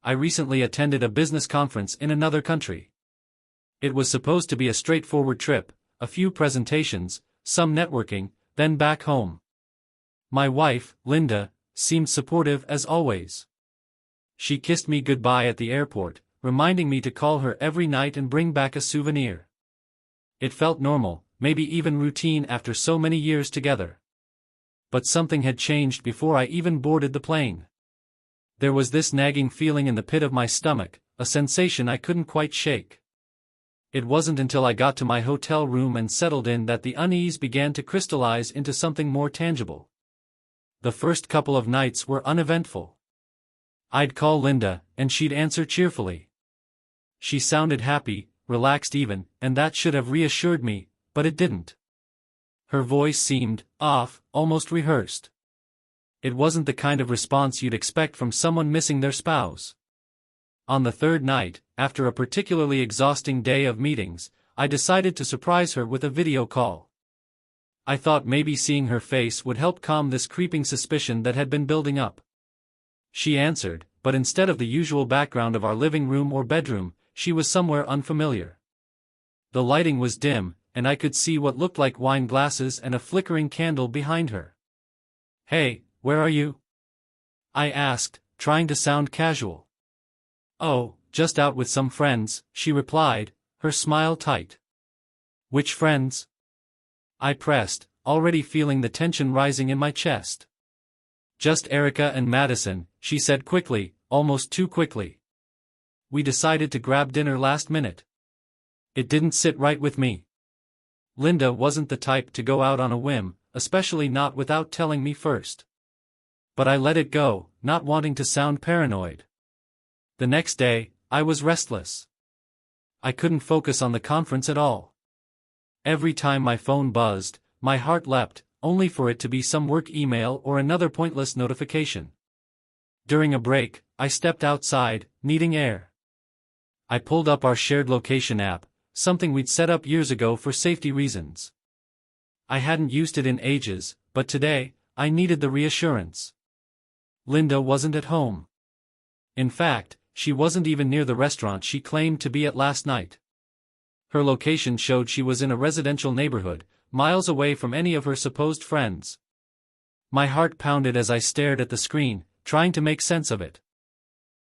I recently attended a business conference in another country. It was supposed to be a straightforward trip, a few presentations, some networking, then back home. My wife, Linda, seemed supportive as always. She kissed me goodbye at the airport, reminding me to call her every night and bring back a souvenir. It felt normal, maybe even routine after so many years together. But something had changed before I even boarded the plane. There was this nagging feeling in the pit of my stomach, a sensation I couldn't quite shake. It wasn't until I got to my hotel room and settled in that the unease began to crystallize into something more tangible. The first couple of nights were uneventful. I'd call Linda, and she'd answer cheerfully. She sounded happy, relaxed even, and that should have reassured me, but it didn't. Her voice seemed off, almost rehearsed. It wasn't the kind of response you'd expect from someone missing their spouse. On the third night, after a particularly exhausting day of meetings, I decided to surprise her with a video call. I thought maybe seeing her face would help calm this creeping suspicion that had been building up. She answered, but instead of the usual background of our living room or bedroom, she was somewhere unfamiliar. The lighting was dim, and I could see what looked like wine glasses and a flickering candle behind her. "Hey, where are you?" I asked, trying to sound casual. "Oh, just out with some friends," she replied, her smile tight. "Which friends?" I pressed, already feeling the tension rising in my chest. "Just Erica and Madison," she said quickly, almost too quickly. "We decided to grab dinner last minute. It didn't sit right with me." Linda wasn't the type to go out on a whim, especially not without telling me first. But I let it go, not wanting to sound paranoid. The next day, I was restless. I couldn't focus on the conference at all. Every time my phone buzzed, my heart leapt, only for it to be some work email or another pointless notification. During a break, I stepped outside, needing air. I pulled up our shared location app, something we'd set up years ago for safety reasons. I hadn't used it in ages, but today, I needed the reassurance. Linda wasn't at home. In fact, she wasn't even near the restaurant she claimed to be at last night. Her location showed she was in a residential neighborhood, miles away from any of her supposed friends. My heart pounded as I stared at the screen, trying to make sense of it.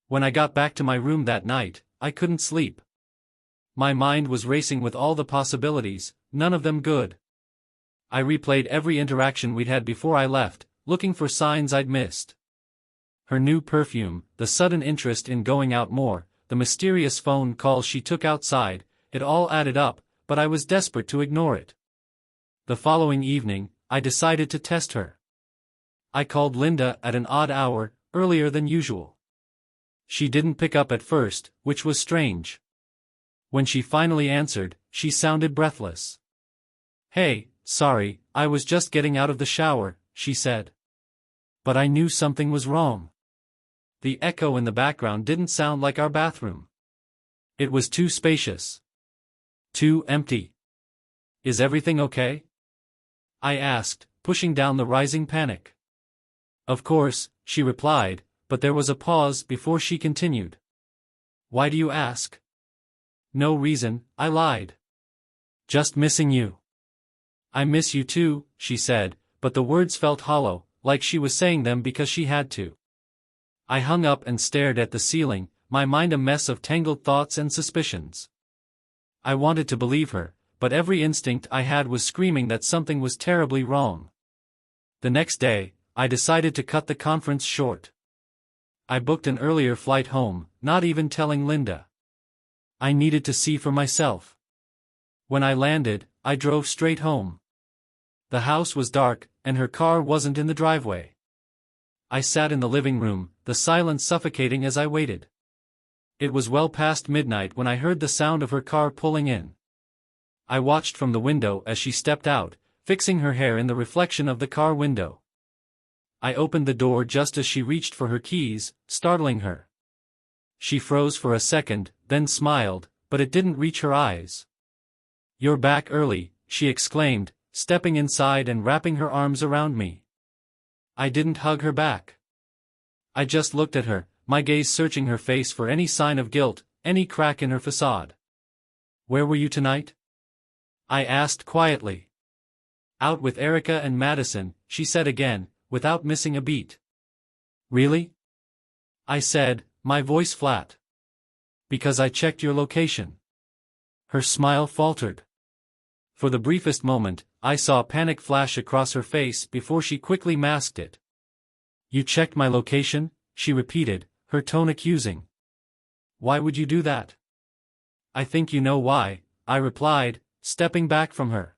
When I got back to my room that night, I couldn't sleep. My mind was racing with all the possibilities, none of them good. I replayed every interaction we'd had before I left, looking for signs I'd missed. Her new perfume, the sudden interest in going out more, the mysterious phone calls she took outside, it all added up, but I was desperate to ignore it. The following evening, I decided to test her. I called Linda at an odd hour, earlier than usual. She didn't pick up at first, which was strange. When she finally answered, she sounded breathless. "Hey, sorry, I was just getting out of the shower," she said. But I knew something was wrong. The echo in the background didn't sound like our bathroom. It was too spacious. Too empty. "Is everything okay?" I asked, pushing down the rising panic. "Of course," she replied, but there was a pause before she continued. "Why do you ask?" "No reason," I lied. "Just missing you." "I miss you too," she said, but the words felt hollow, like she was saying them because she had to. I hung up and stared at the ceiling, my mind a mess of tangled thoughts and suspicions. I wanted to believe her, but every instinct I had was screaming that something was terribly wrong. The next day, I decided to cut the conference short. I booked an earlier flight home, not even telling Linda. I needed to see for myself. When I landed, I drove straight home. The house was dark, and her car wasn't in the driveway. I sat in the living room, the silence suffocating as I waited. It was well past midnight when I heard the sound of her car pulling in. I watched from the window as she stepped out, fixing her hair in the reflection of the car window. I opened the door just as she reached for her keys, startling her. She froze for a second, then smiled, but it didn't reach her eyes. "You're back early," she exclaimed, stepping inside and wrapping her arms around me. I didn't hug her back. I just looked at her, my gaze searching her face for any sign of guilt, any crack in her facade. "Where were you tonight?" I asked quietly. "Out with Erica and Madison," she said again, without missing a beat. "Really?" I said, my voice flat. "Because I checked your location." Her smile faltered. For the briefest moment, I saw panic flash across her face before she quickly masked it. "You checked my location?" she repeated, her tone accusing. "Why would you do that?" "I think you know why," I replied, stepping back from her.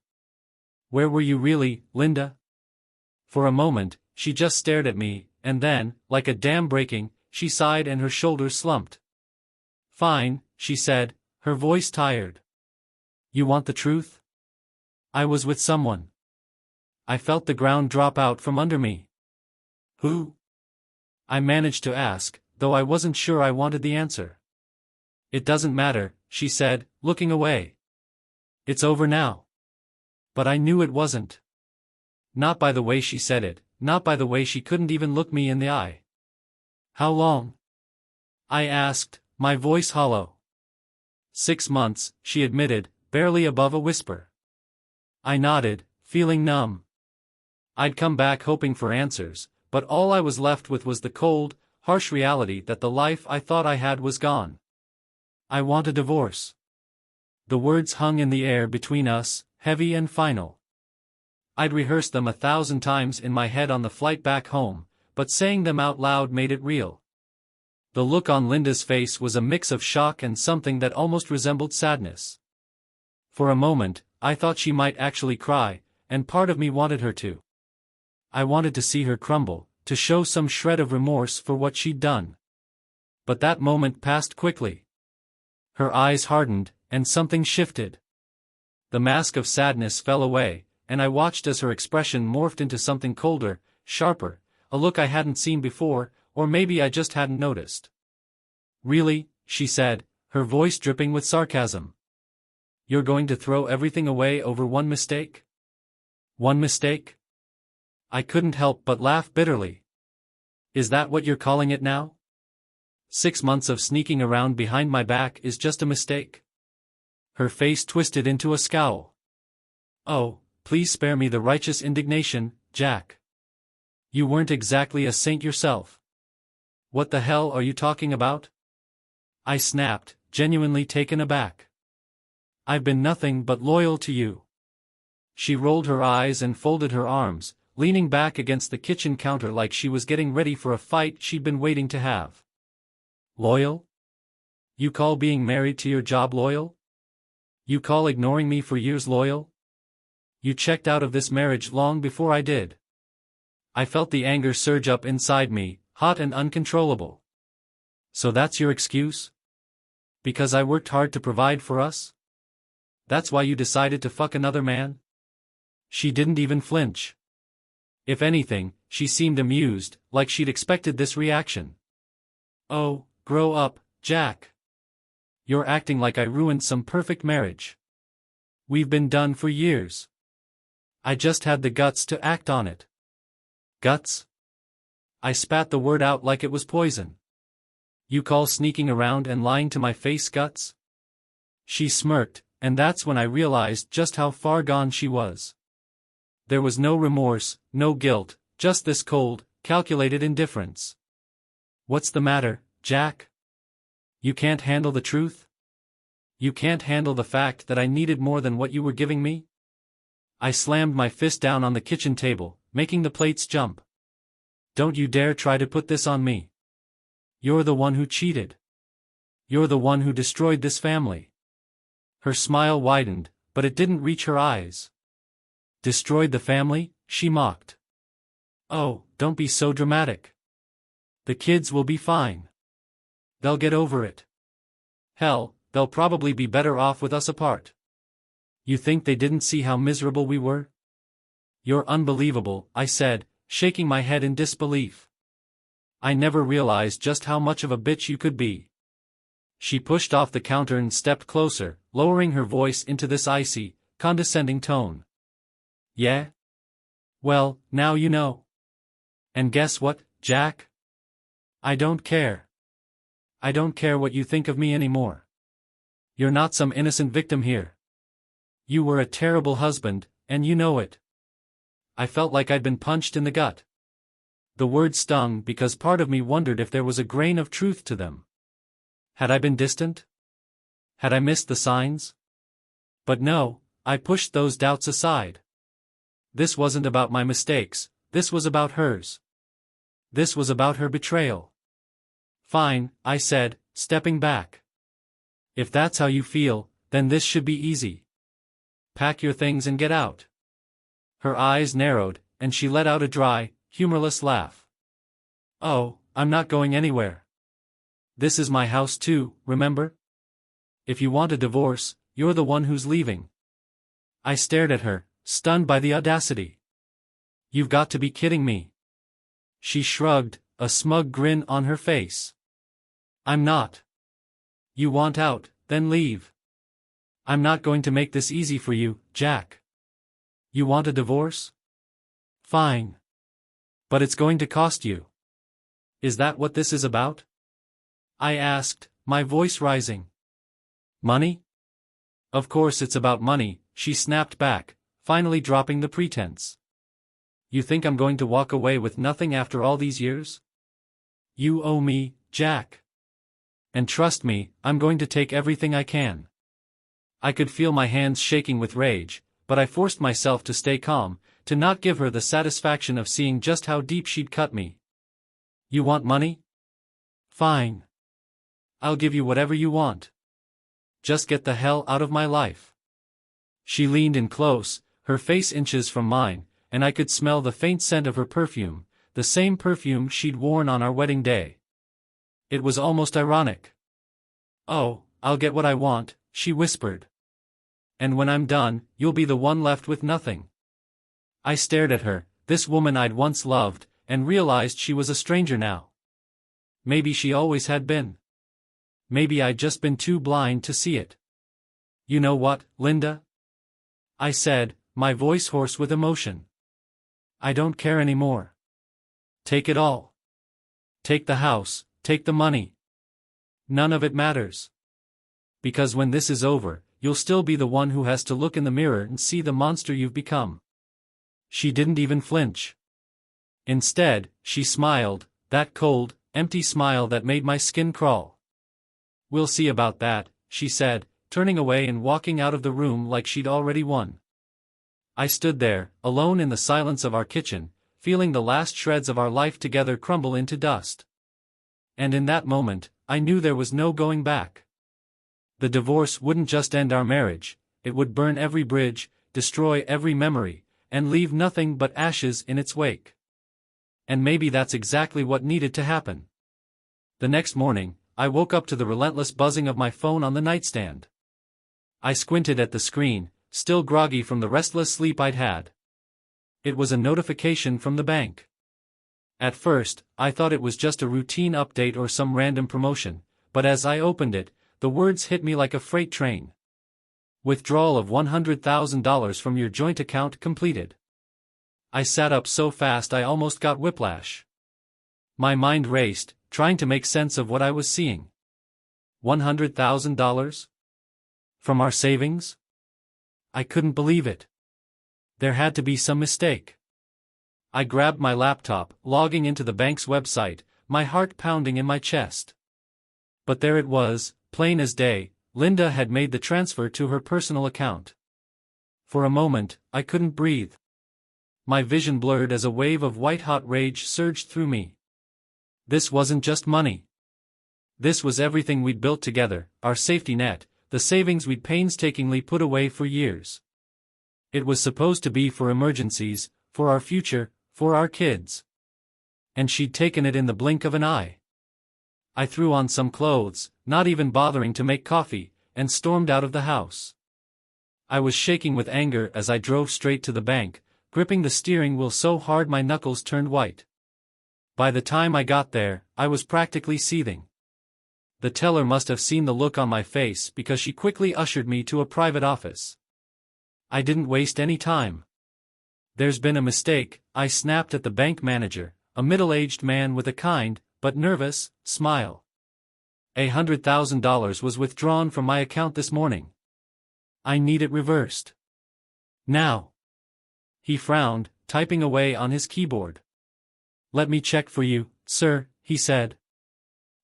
"Where were you really, Linda?" For a moment, she just stared at me, and then, like a dam breaking, she sighed and her shoulders slumped. "Fine," she said, her voice tired. "You want the truth?" "I was with someone." I felt the ground drop out from under me. "Who?" I managed to ask, though I wasn't sure I wanted the answer. "It doesn't matter," she said, looking away. "It's over now." But I knew it wasn't. Not by the way she said it, not by the way she couldn't even look me in the eye. "How long?" I asked, my voice hollow. 6 months, she admitted, barely above a whisper. I nodded, feeling numb. I'd come back hoping for answers, but all I was left with was the cold, harsh reality that the life I thought I had was gone. "I want a divorce." The words hung in the air between us, heavy and final. I'd rehearsed them 1,000 times in my head on the flight back home, but saying them out loud made it real. The look on Linda's face was a mix of shock and something that almost resembled sadness. For a moment, I thought she might actually cry, and part of me wanted her to. I wanted to see her crumble, to show some shred of remorse for what she'd done. But that moment passed quickly. Her eyes hardened, and something shifted. The mask of sadness fell away, and I watched as her expression morphed into something colder, sharper, a look I hadn't seen before, or maybe I just hadn't noticed. "Really?" she said, her voice dripping with sarcasm. "You're going to throw everything away over one mistake?" "One mistake?" I couldn't help but laugh bitterly. "Is that what you're calling it now? 6 months of sneaking around behind my back is just a mistake?" Her face twisted into a scowl. "Oh, please spare me the righteous indignation, Jack. You weren't exactly a saint yourself." "What the hell are you talking about?" I snapped, genuinely taken aback. "I've been nothing but loyal to you." She rolled her eyes and folded her arms, leaning back against the kitchen counter like she was getting ready for a fight she'd been waiting to have. "Loyal? You call being married to your job loyal? You call ignoring me for years loyal? You checked out of this marriage long before I did." I felt the anger surge up inside me, hot and uncontrollable. "So that's your excuse? Because I worked hard to provide for us? That's why you decided to fuck another man?" She didn't even flinch. If anything, she seemed amused, like she'd expected this reaction. "Oh, grow up, Jack. You're acting like I ruined some perfect marriage. We've been done for years. I just had the guts to act on it." "Guts?" I spat the word out like it was poison. "You call sneaking around and lying to my face guts?" She smirked, and that's when I realized just how far gone she was. There was no remorse, no guilt, just this cold, calculated indifference. "What's the matter, Jack? You can't handle the truth? You can't handle the fact that I needed more than what you were giving me?" I slammed my fist down on the kitchen table, making the plates jump. "Don't you dare try to put this on me. You're the one who cheated. You're the one who destroyed this family." Her smile widened, but it didn't reach her eyes. "Destroyed the family?" she mocked. "Oh, don't be so dramatic. The kids will be fine. They'll get over it. Hell, they'll probably be better off with us apart. You think they didn't see how miserable we were?" "You're unbelievable," I said, shaking my head in disbelief. "I never realized just how much of a bitch you could be." She pushed off the counter and stepped closer, lowering her voice into this icy, condescending tone. "Yeah? Well, now you know. And guess what, Jack? I don't care. I don't care what you think of me anymore. You're not some innocent victim here. You were a terrible husband, and you know it. I felt like I'd been punched in the gut. The words stung because part of me wondered if there was a grain of truth to them. Had I been distant? Had I missed the signs? But no, I pushed those doubts aside. This wasn't about my mistakes, this was about hers. This was about her betrayal. Fine, I said, stepping back. If that's how you feel, then this should be easy. Pack your things and get out. Her eyes narrowed, and she let out a dry, humorless laugh. Oh, I'm not going anywhere. This is my house too, remember? If you want a divorce, you're the one who's leaving. I stared at her, stunned by the audacity. You've got to be kidding me. She shrugged, a smug grin on her face. I'm not. You want out, then leave. I'm not going to make this easy for you, Jack. You want a divorce? Fine. But it's going to cost you. Is that what this is about? I asked, my voice rising. Money? Of course it's about money, she snapped back, finally dropping the pretense. You think I'm going to walk away with nothing after all these years? You owe me, Jack. And trust me, I'm going to take everything I can. I could feel my hands shaking with rage, but I forced myself to stay calm, to not give her the satisfaction of seeing just how deep she'd cut me. You want money? Fine. I'll give you whatever you want. Just get the hell out of my life. She leaned in close, her face inches from mine, and I could smell the faint scent of her perfume, the same perfume she'd worn on our wedding day. It was almost ironic. Oh, I'll get what I want, she whispered. And when I'm done, you'll be the one left with nothing. I stared at her, this woman I'd once loved, and realized she was a stranger now. Maybe she always had been. Maybe I'd just been too blind to see it. You know what, Linda? I said, my voice hoarse with emotion. I don't care anymore. Take it all. Take the house, take the money. None of it matters. Because when this is over, you'll still be the one who has to look in the mirror and see the monster you've become. She didn't even flinch. Instead, she smiled, that cold, empty smile that made my skin crawl. We'll see about that, she said, turning away and walking out of the room like she'd already won. I stood there, alone in the silence of our kitchen, feeling the last shreds of our life together crumble into dust. And in that moment, I knew there was no going back. The divorce wouldn't just end our marriage, it would burn every bridge, destroy every memory, and leave nothing but ashes in its wake. And maybe that's exactly what needed to happen. The next morning, I woke up to the relentless buzzing of my phone on the nightstand. I squinted at the screen, still groggy from the restless sleep I'd had. It was a notification from the bank. At first, I thought it was just a routine update or some random promotion, but as I opened it, the words hit me like a freight train. Withdrawal of $100,000 from your joint account completed. I sat up so fast I almost got whiplash. My mind raced, trying to make sense of what I was seeing. $100,000? From our savings? I couldn't believe it. There had to be some mistake. I grabbed my laptop, logging into the bank's website, my heart pounding in my chest. But there it was, plain as day, Linda had made the transfer to her personal account. For a moment, I couldn't breathe. My vision blurred as a wave of white-hot rage surged through me. This wasn't just money. This was everything we'd built together, our safety net, the savings we'd painstakingly put away for years. It was supposed to be for emergencies, for our future, for our kids. And she'd taken it in the blink of an eye. I threw on some clothes, not even bothering to make coffee, and stormed out of the house. I was shaking with anger as I drove straight to the bank, gripping the steering wheel so hard my knuckles turned white. By the time I got there, I was practically seething. The teller must have seen the look on my face because she quickly ushered me to a private office. I didn't waste any time. There's been a mistake, I snapped at the bank manager, a middle-aged man with a kind, but nervous, smile. $100,000 was withdrawn from my account this morning. I need it reversed. Now. He frowned, typing away on his keyboard. Let me check for you, sir, he said.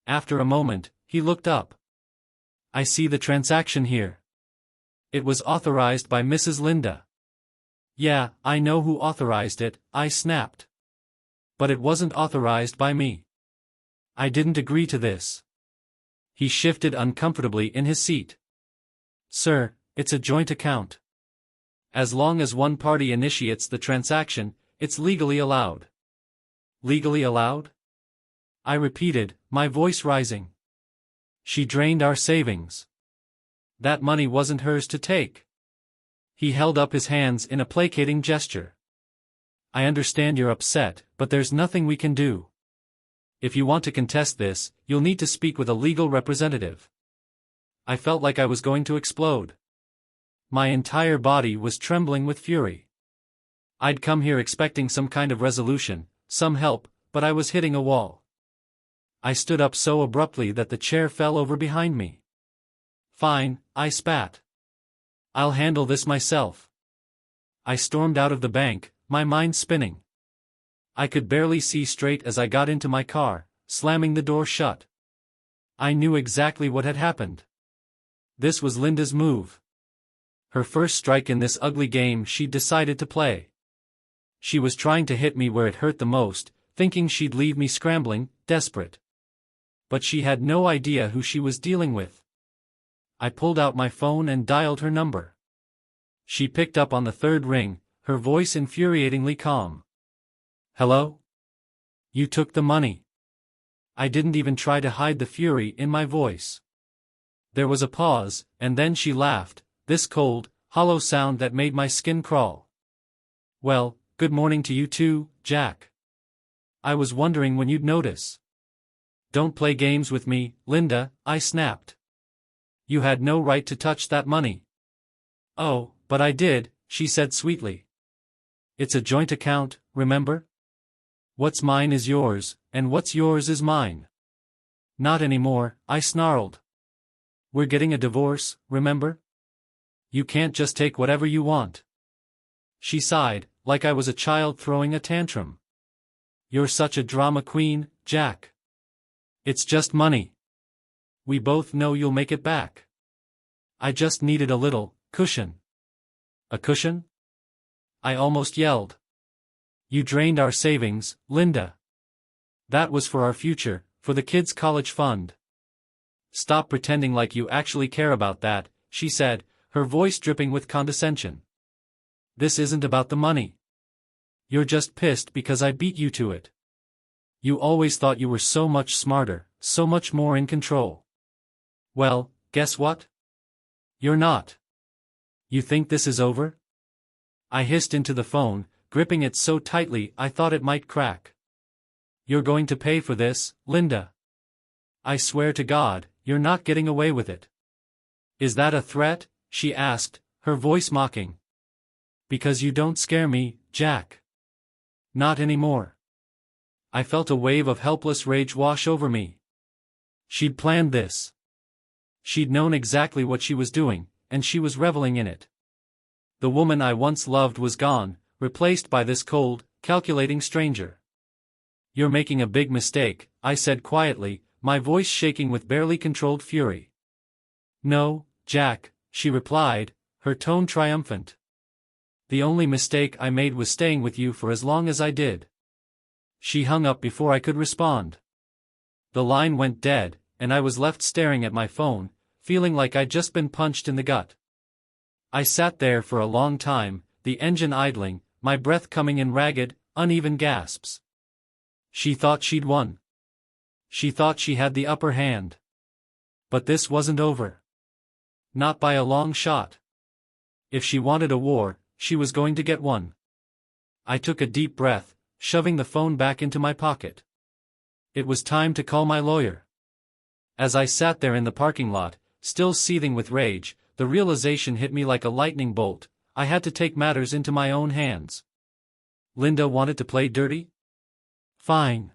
After a moment, he looked up. I see the transaction here. It was authorized by Mrs. Linda. Yeah, I know who authorized it, I snapped. But it wasn't authorized by me. I didn't agree to this. He shifted uncomfortably in his seat. Sir, it's a joint account. As long as one party initiates the transaction, it's legally allowed. Legally allowed? I repeated, my voice rising. She drained our savings. That money wasn't hers to take. He held up his hands in a placating gesture. I understand you're upset, but there's nothing we can do. If you want to contest this, you'll need to speak with a legal representative. I felt like I was going to explode. My entire body was trembling with fury. I'd come here expecting some kind of resolution, some help, but I was hitting a wall. I stood up so abruptly that the chair fell over behind me. Fine, I spat. I'll handle this myself. I stormed out of the bank, my mind spinning. I could barely see straight as I got into my car, slamming the door shut. I knew exactly what had happened. This was Linda's move. Her first strike in this ugly game she'd decided to play. She was trying to hit me where it hurt the most, thinking she'd leave me scrambling, desperate. But she had no idea who she was dealing with. I pulled out my phone and dialed her number. She picked up on the third ring, her voice infuriatingly calm. Hello? You took the money. I didn't even try to hide the fury in my voice. There was a pause, and then she laughed, this cold, hollow sound that made my skin crawl. Well, good morning to you too, Jack. I was wondering when you'd notice. Don't play games with me, Linda, I snapped. You had no right to touch that money. Oh, but I did, she said sweetly. It's a joint account, remember? What's mine is yours, and what's yours is mine. Not anymore, I snarled. We're getting a divorce, remember? You can't just take whatever you want. She sighed, like I was a child throwing a tantrum. You're such a drama queen, Jack. It's just money. We both know you'll make it back. I just needed a little cushion. A cushion? I almost yelled. You drained our savings, Linda. That was for our future, for the kids' college fund. Stop pretending like you actually care about that, she said, her voice dripping with condescension. This isn't about the money. You're just pissed because I beat you to it. You always thought you were so much smarter, so much more in control. Well, guess what? You're not. You think this is over? I hissed into the phone, gripping it so tightly I thought it might crack. You're going to pay for this, Linda. I swear to God, you're not getting away with it. Is that a threat? She asked, her voice mocking. Because you don't scare me, Jack. Not anymore. I felt a wave of helpless rage wash over me. She'd planned this. She'd known exactly what she was doing, and she was reveling in it. The woman I once loved was gone, replaced by this cold, calculating stranger. You're making a big mistake, I said quietly, my voice shaking with barely controlled fury. No, Jack, she replied, her tone triumphant. The only mistake I made was staying with you for as long as I did. She hung up before I could respond. The line went dead, and I was left staring at my phone, feeling like I'd just been punched in the gut. I sat there for a long time, the engine idling, my breath coming in ragged, uneven gasps. She thought she'd won. She thought she had the upper hand. But this wasn't over. Not by a long shot. If she wanted a war, she was going to get one. I took a deep breath, shoving the phone back into my pocket. It was time to call my lawyer. As I sat there in the parking lot, still seething with rage, the realization hit me like a lightning bolt. I had to take matters into my own hands. Linda wanted to play dirty? Fine.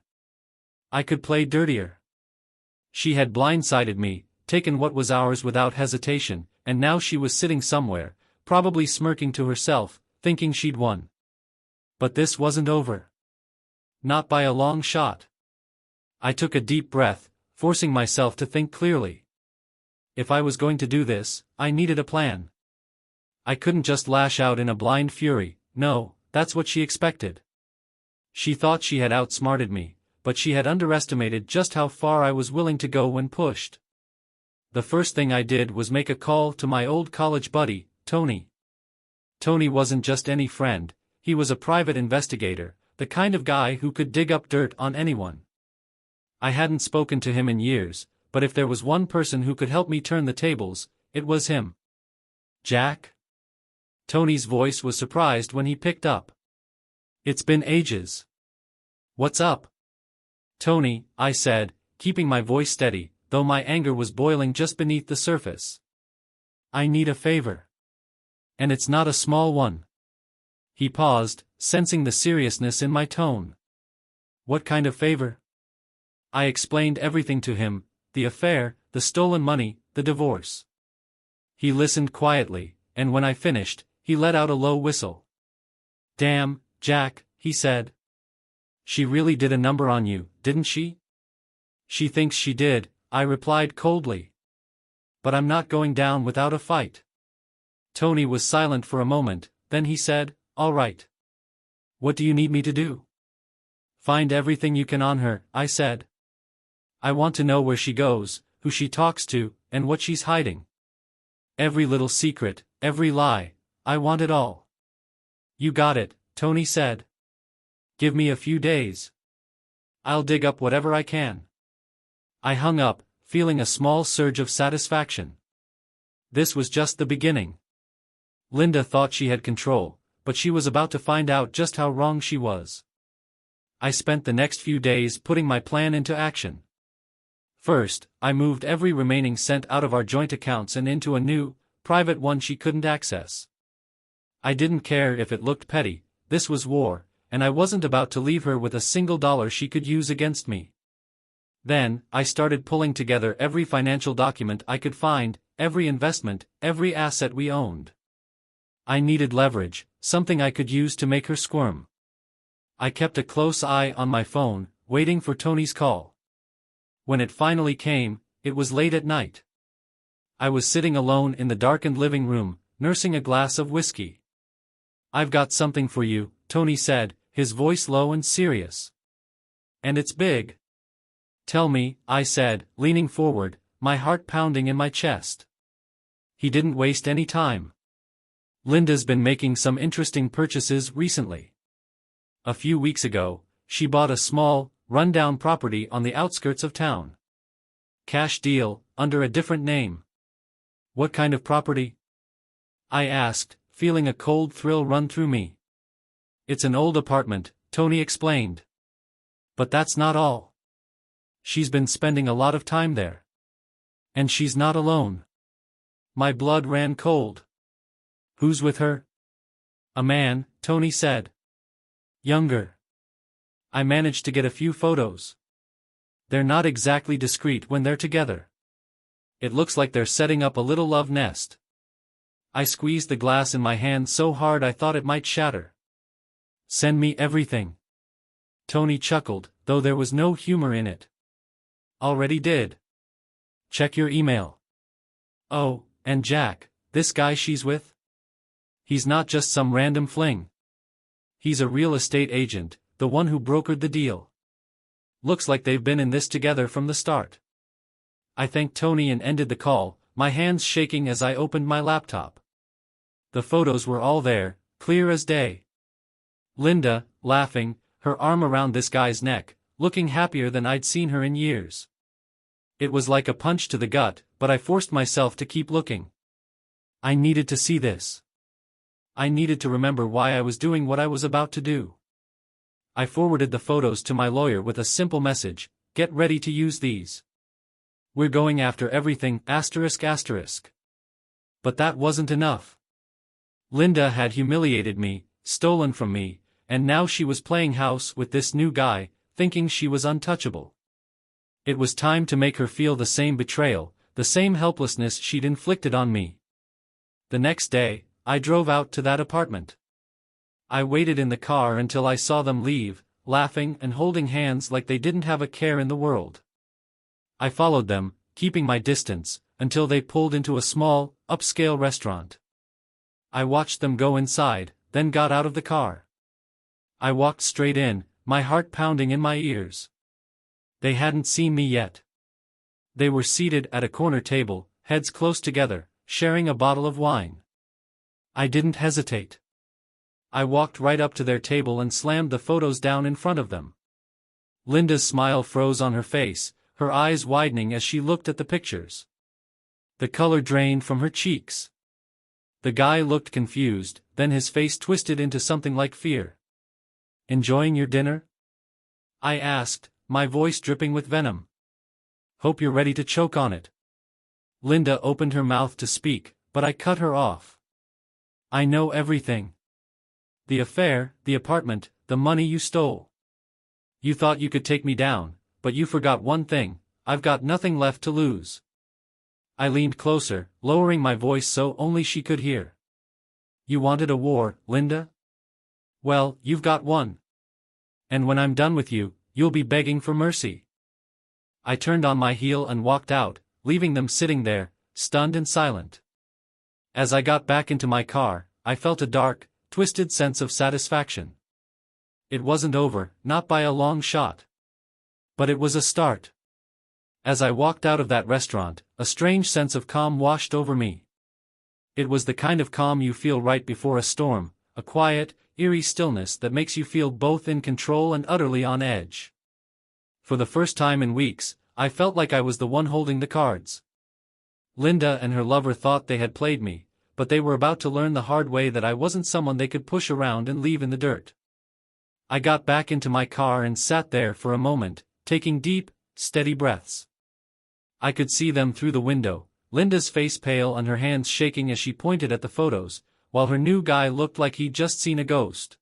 I could play dirtier. She had blindsided me, taken what was ours without hesitation, and now she was sitting somewhere, probably smirking to herself, thinking she'd won. But this wasn't over. Not by a long shot. I took a deep breath, forcing myself to think clearly. If I was going to do this, I needed a plan. I couldn't just lash out in a blind fury. No, that's what she expected. She thought she had outsmarted me, but she had underestimated just how far I was willing to go when pushed. The first thing I did was make a call to my old college buddy, Tony. Tony wasn't just any friend, he was a private investigator, the kind of guy who could dig up dirt on anyone. I hadn't spoken to him in years, but if there was one person who could help me turn the tables, it was him. Jack? Tony's voice was surprised when he picked up. It's been ages. What's up? Tony, I said, keeping my voice steady, though my anger was boiling just beneath the surface. I need a favor. And it's not a small one. He paused, sensing the seriousness in my tone. What kind of favor? I explained everything to him, the affair, the stolen money, the divorce. He listened quietly, and when I finished, he let out a low whistle. Damn, Jack, he said. She really did a number on you, didn't she? She thinks she did, I replied coldly. But I'm not going down without a fight. Tony was silent for a moment, then he said, all right. What do you need me to do? Find everything you can on her, I said. I want to know where she goes, who she talks to, and what she's hiding. Every little secret, every lie, I want it all. You got it, Tony said. Give me a few days. I'll dig up whatever I can. I hung up, feeling a small surge of satisfaction. This was just the beginning. Linda thought she had control, but she was about to find out just how wrong she was. I spent the next few days putting my plan into action. First, I moved every remaining cent out of our joint accounts and into a new, private one she couldn't access. I didn't care if it looked petty, this was war, and I wasn't about to leave her with a single dollar she could use against me. Then, I started pulling together every financial document I could find, every investment, every asset we owned. I needed leverage, something I could use to make her squirm. I kept a close eye on my phone, waiting for Tony's call. When it finally came, it was late at night. I was sitting alone in the darkened living room, nursing a glass of whiskey. I've got something for you, Tony said, his voice low and serious. And it's big. Tell me, I said, leaning forward, my heart pounding in my chest. He didn't waste any time. Linda's been making some interesting purchases recently. A few weeks ago, she bought a small, run-down property on the outskirts of town. Cash deal, under a different name. What kind of property? I asked, feeling a cold thrill run through me. It's an old apartment, Tony explained. But that's not all. She's been spending a lot of time there. And she's not alone. My blood ran cold. Who's with her? A man, Tony said. Younger. I managed to get a few photos. They're not exactly discreet when they're together. It looks like they're setting up a little love nest. I squeezed the glass in my hand so hard I thought it might shatter. Send me everything. Tony chuckled, though there was no humor in it. Already did. Check your email. Oh, and Jack, this guy she's with? He's not just some random fling. He's a real estate agent, the one who brokered the deal. Looks like they've been in this together from the start. I thanked Tony and ended the call, my hands shaking as I opened my laptop. The photos were all there, clear as day. Linda, laughing, her arm around this guy's neck, looking happier than I'd seen her in years. It was like a punch to the gut, but I forced myself to keep looking. I needed to see this. I needed to remember why I was doing what I was about to do. I forwarded the photos to my lawyer with a simple message: get ready to use these. We're going after everything, ***. But that wasn't enough. Linda had humiliated me, stolen from me, and now she was playing house with this new guy, thinking she was untouchable. It was time to make her feel the same betrayal, the same helplessness she'd inflicted on me. The next day, I drove out to that apartment. I waited in the car until I saw them leave, laughing and holding hands like they didn't have a care in the world. I followed them, keeping my distance, until they pulled into a small, upscale restaurant. I watched them go inside, then got out of the car. I walked straight in, my heart pounding in my ears. They hadn't seen me yet. They were seated at a corner table, heads close together, sharing a bottle of wine. I didn't hesitate. I walked right up to their table and slammed the photos down in front of them. Linda's smile froze on her face, her eyes widening as she looked at the pictures. The color drained from her cheeks. The guy looked confused, then his face twisted into something like fear. "Enjoying your dinner?" I asked, my voice dripping with venom. "Hope you're ready to choke on it." Linda opened her mouth to speak, but I cut her off. "I know everything. The affair, the apartment, the money you stole. You thought you could take me down, but you forgot one thing: I've got nothing left to lose." I leaned closer, lowering my voice so only she could hear. "You wanted a war, Linda? Well, you've got one. And when I'm done with you, you'll be begging for mercy." I turned on my heel and walked out, leaving them sitting there, stunned and silent. As I got back into my car, I felt a dark, twisted sense of satisfaction. It wasn't over, not by a long shot. But it was a start. As I walked out of that restaurant, a strange sense of calm washed over me. It was the kind of calm you feel right before a storm, a quiet, eerie stillness that makes you feel both in control and utterly on edge. For the first time in weeks, I felt like I was the one holding the cards. Linda and her lover thought they had played me, but they were about to learn the hard way that I wasn't someone they could push around and leave in the dirt. I got back into my car and sat there for a moment, taking deep, steady breaths. I could see them through the window, Linda's face pale and her hands shaking as she pointed at the photos, while her new guy looked like he'd just seen a ghost.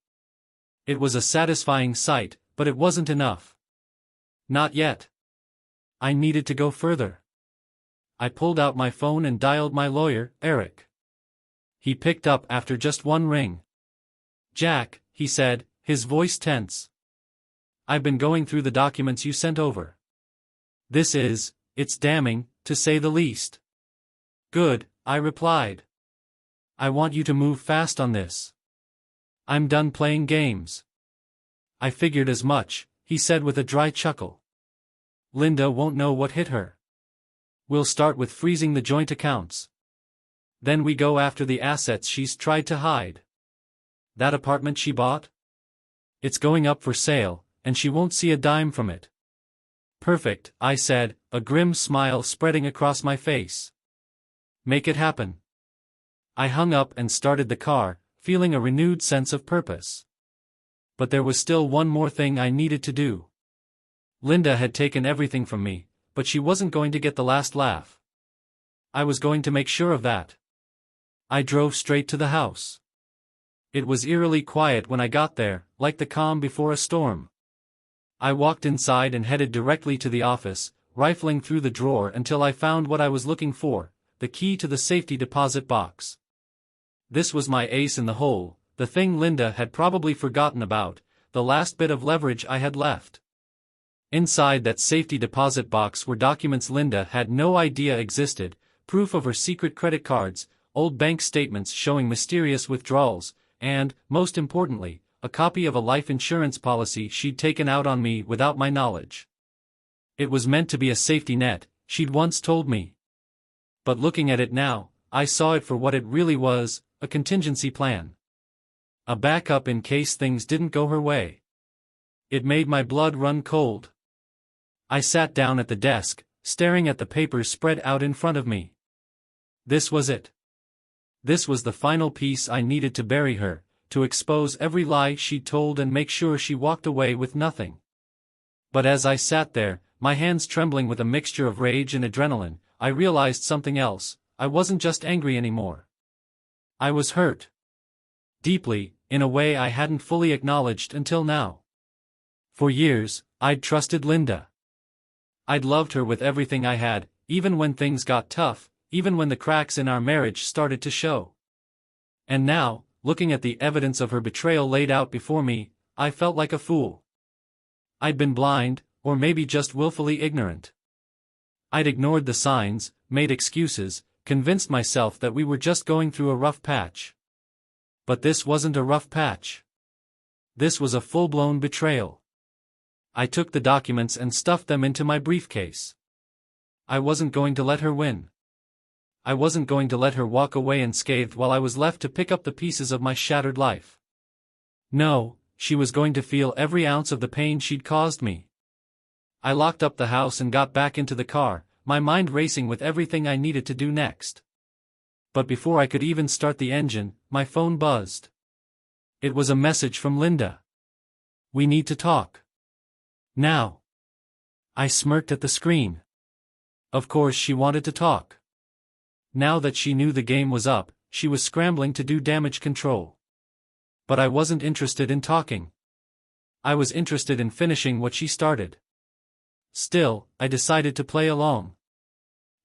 It was a satisfying sight, but it wasn't enough. Not yet. I needed to go further. I pulled out my phone and dialed my lawyer, Eric. He picked up after just one ring. "Jack," he said, his voice tense. "I've been going through the documents you sent over. It's damning, to say the least." "Good," I replied. "I want you to move fast on this. I'm done playing games." "I figured as much," he said with a dry chuckle. "Linda won't know what hit her. We'll start with freezing the joint accounts. Then we go after the assets she's tried to hide. That apartment she bought? It's going up for sale, and she won't see a dime from it." "Perfect," I said, a grim smile spreading across my face. "Make it happen." I hung up and started the car, feeling a renewed sense of purpose. But there was still one more thing I needed to do. Linda had taken everything from me, but she wasn't going to get the last laugh. I was going to make sure of that. I drove straight to the house. It was eerily quiet when I got there, like the calm before a storm. I walked inside and headed directly to the office, rifling through the drawer until I found what I was looking for, the key to the safety deposit box. This was my ace in the hole, the thing Linda had probably forgotten about, the last bit of leverage I had left. Inside that safety deposit box were documents Linda had no idea existed, proof of her secret credit cards, old bank statements showing mysterious withdrawals, and, most importantly, a copy of a life insurance policy she'd taken out on me without my knowledge. It was meant to be a safety net, she'd once told me. But looking at it now, I saw it for what it really was, a contingency plan. A backup in case things didn't go her way. It made my blood run cold. I sat down at the desk, staring at the papers spread out in front of me. This was it. This was the final piece I needed to bury her, to expose every lie she'd told and make sure she walked away with nothing. But as I sat there, my hands trembling with a mixture of rage and adrenaline, I realized something else. I wasn't just angry anymore. I was hurt. Deeply, in a way I hadn't fully acknowledged until now. For years, I'd trusted Linda. I'd loved her with everything I had, even when things got tough, even when the cracks in our marriage started to show. And now, looking at the evidence of her betrayal laid out before me, I felt like a fool. I'd been blind, or maybe just willfully ignorant. I'd ignored the signs, made excuses, convinced myself that we were just going through a rough patch. But this wasn't a rough patch. This was a full-blown betrayal. I took the documents and stuffed them into my briefcase. I wasn't going to let her win. I wasn't going to let her walk away unscathed while I was left to pick up the pieces of my shattered life. No, she was going to feel every ounce of the pain she'd caused me. I locked up the house and got back into the car, my mind racing with everything I needed to do next. But before I could even start the engine, my phone buzzed. It was a message from Linda. "We need to talk. Now." I smirked at the screen. Of course she wanted to talk. Now that she knew the game was up, she was scrambling to do damage control. But I wasn't interested in talking. I was interested in finishing what she started. Still, I decided to play along.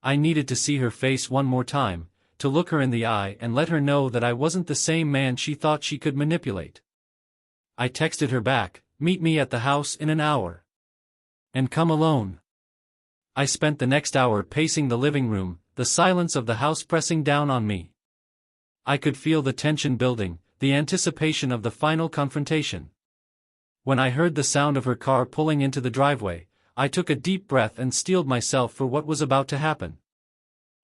I needed to see her face one more time, to look her in the eye and let her know that I wasn't the same man she thought she could manipulate. I texted her back, "Meet me at the house in an hour. And come alone." I spent the next hour pacing the living room, the silence of the house pressing down on me. I could feel the tension building, the anticipation of the final confrontation. When I heard the sound of her car pulling into the driveway, I took a deep breath and steeled myself for what was about to happen.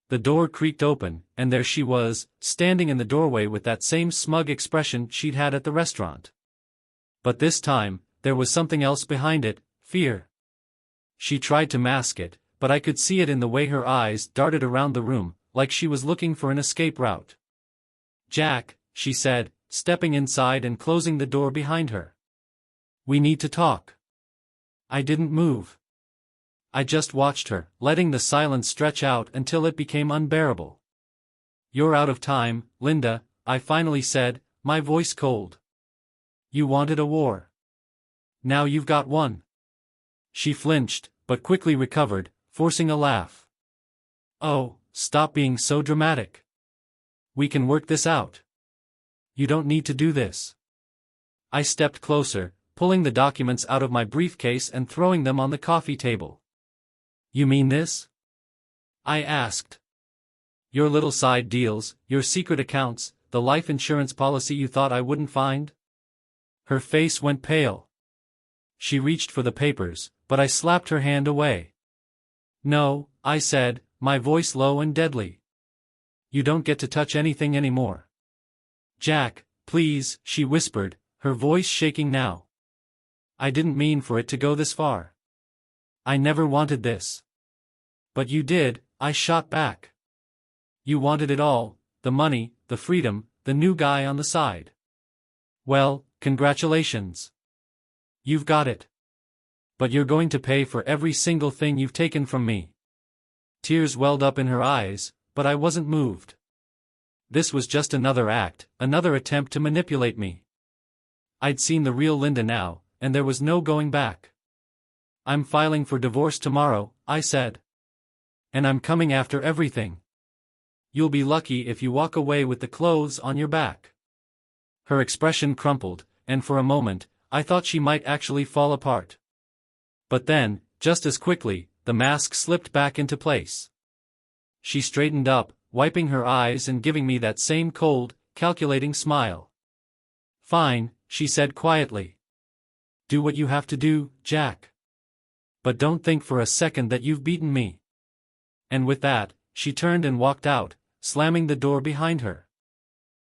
The door creaked open, and there she was, standing in the doorway with that same smug expression she'd had at the restaurant. But this time, there was something else behind it, fear. She tried to mask it, but I could see it in the way her eyes darted around the room, like she was looking for an escape route. "Jack," she said, stepping inside and closing the door behind her. "We need to talk." I didn't move. I just watched her, letting the silence stretch out until it became unbearable. "You're out of time, Linda," I finally said, my voice cold. "You wanted a war. Now you've got one." She flinched, but quickly recovered, forcing a laugh. "Oh, stop being so dramatic. We can work this out. You don't need to do this." I stepped closer, pulling the documents out of my briefcase and throwing them on the coffee table. "You mean this?" I asked. "Your little side deals, your secret accounts, the life insurance policy you thought I wouldn't find?" Her face went pale. She reached for the papers, but I slapped her hand away. "No," I said, my voice low and deadly. "You don't get to touch anything anymore." "Jack, please," she whispered, her voice shaking now. "I didn't mean for it to go this far. I never wanted this." "But you did," I shot back. "You wanted it all, the money, the freedom, the new guy on the side. Well, congratulations. You've got it. But you're going to pay for every single thing you've taken from me." Tears welled up in her eyes, but I wasn't moved. This was just another act, another attempt to manipulate me. I'd seen the real Linda now, and there was no going back. "I'm filing for divorce tomorrow," I said. "And I'm coming after everything. You'll be lucky if you walk away with the clothes on your back." Her expression crumpled, and for a moment, I thought she might actually fall apart. But then, just as quickly, the mask slipped back into place. She straightened up, wiping her eyes and giving me that same cold, calculating smile. "Fine," she said quietly. "Do what you have to do, Jack. But don't think for a second that you've beaten me." And with that, she turned and walked out, slamming the door behind her.